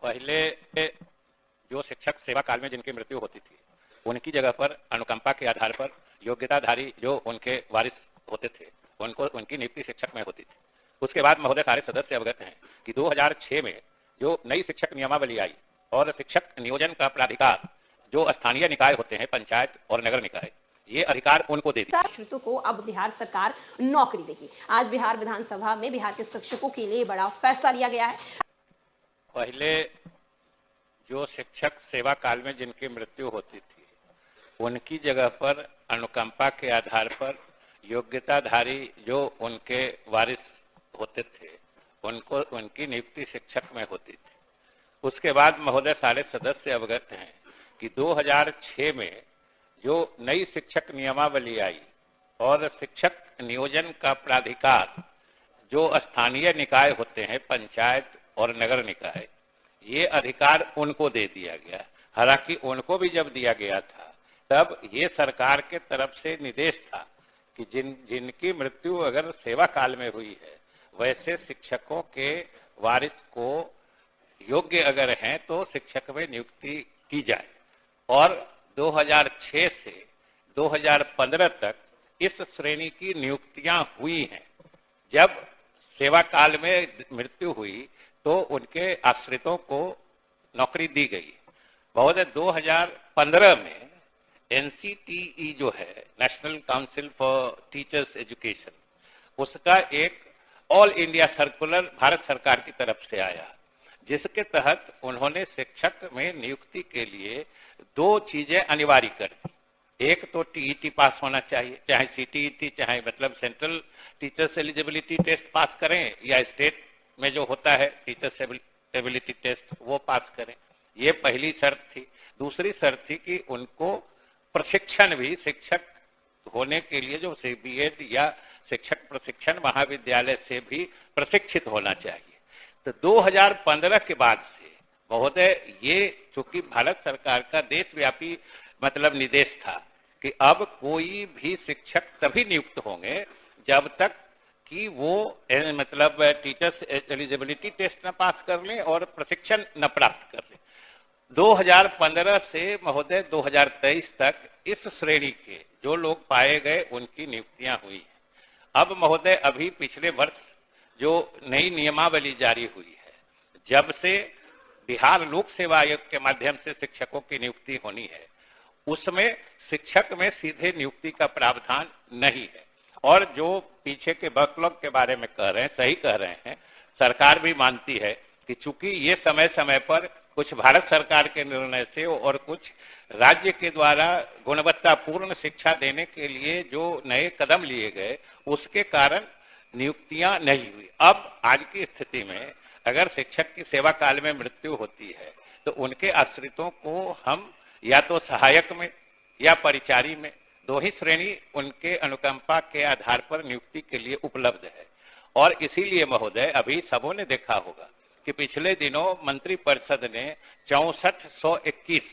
पहले जो शिक्षक सेवा काल में जिनकी मृत्यु होती थी उनकी जगह पर अनुकंपा के आधार पर योग्यताधारी जो उनके वारिस होते थे उनको उनकी नियुक्ति शिक्षक में होती थी। उसके बाद महोदय सारे सदस्य अवगत हैं कि 2006 में जो नई शिक्षक नियमावली आई और शिक्षक नियोजन का प्राधिकार जो स्थानीय निकाय होते हैं पंचायत और नगर निकाय, ये अधिकार उनको दे दिया। श्रुतों को अब बिहार सरकार नौकरी देगी। आज बिहार विधानसभा में बिहार के शिक्षकों के लिए बड़ा फैसला लिया गया है। पहले जो शिक्षक सेवा काल में जिनकी मृत्यु होती थी उनकी जगह पर अनुकंपा के आधार पर योग्यताधारी जो उनके वारिस होते थे उनको उनकी नियुक्ति शिक्षक में होती थी। उसके बाद महोदय सारे सदस्य अवगत हैं कि 2006 में जो नई शिक्षक नियमावली आई और शिक्षक नियोजन का प्राधिकार जो स्थानीय निकाय होते हैं पंचायत और नगर निकाय, ये अधिकार उनको दे दिया गया। हालांकि उनको भी जब दिया गया था तब ये सरकार के तरफ से निर्देश था कि जिनकी मृत्यु अगर सेवा काल में हुई है वैसे शिक्षकों के वारिस को योग्य अगर हैं तो शिक्षक में नियुक्ति की जाए। और 2006 से 2015 तक इस श्रेणी की नियुक्तियां हुई हैं। जब सेवा काल में मृत्यु हुई तो उनके आश्रितों को नौकरी दी गई। महोदय 2015 में NCTE जो है national council for teachers education, उसका एक ऑल इंडिया सर्कुलर भारत सरकार की तरफ से आया जिसके तहत उन्होंने शिक्षक में नियुक्ति के लिए 2 चीजें अनिवार्य कर दी। एक तो TET पास होना चाहिए, चाहे CTET चाहे मतलब central teachers eligibility test pass करें या स्टेट में जो होता है टीचर्स एबिलिटी टेस्ट वो पास करें, ये पहली शर्त थी। दूसरी शर्त थी कि उनको प्रशिक्षण भी शिक्षक होने के लिए जो BEd या शिक्षक प्रशिक्षण महाविद्यालय से भी प्रशिक्षित होना चाहिए। तो 2015 के बाद से महोदय ये चूंकि भारत सरकार का देशव्यापी मतलब निर्देश था कि अब कोई भी शिक्षक तभी नियुक्त होंगे जब तक कि वो मतलब टीचर्स एलिजिबिलिटी टेस्ट न पास कर लें और प्रशिक्षण न प्राप्त कर लें। 2015 से महोदय 2023 तक इस श्रेणी के जो लोग पाए गए उनकी नियुक्तियां हुई हैं। अब महोदय अभी पिछले वर्ष जो नई नियमावली जारी हुई है, जब से बिहार लोक सेवा आयोग के माध्यम से शिक्षकों की नियुक्ति होनी है, उसमें शिक्षक में सीधे नियुक्ति का प्रावधान नहीं है। और जो पीछे के बैकलॉग के बारे में कह रहे हैं, सही कह रहे हैं, सरकार भी मानती है कि चूंकि ये समय समय पर कुछ भारत सरकार के निर्णय से और कुछ राज्य के द्वारा गुणवत्तापूर्ण शिक्षा देने के लिए जो नए कदम लिए गए उसके कारण नियुक्तियां नहीं हुई। अब आज की स्थिति में अगर शिक्षक की सेवा काल में मृत्यु होती है तो उनके आश्रितों को हम या तो सहायक में या परिचारी में 2 ही श्रेणी उनके अनुकंपा के आधार पर नियुक्ति के लिए उपलब्ध है। और इसीलिए महोदय अभी सबों ने देखा होगा कि पिछले दिनों मंत्रिपरिषद ने 6421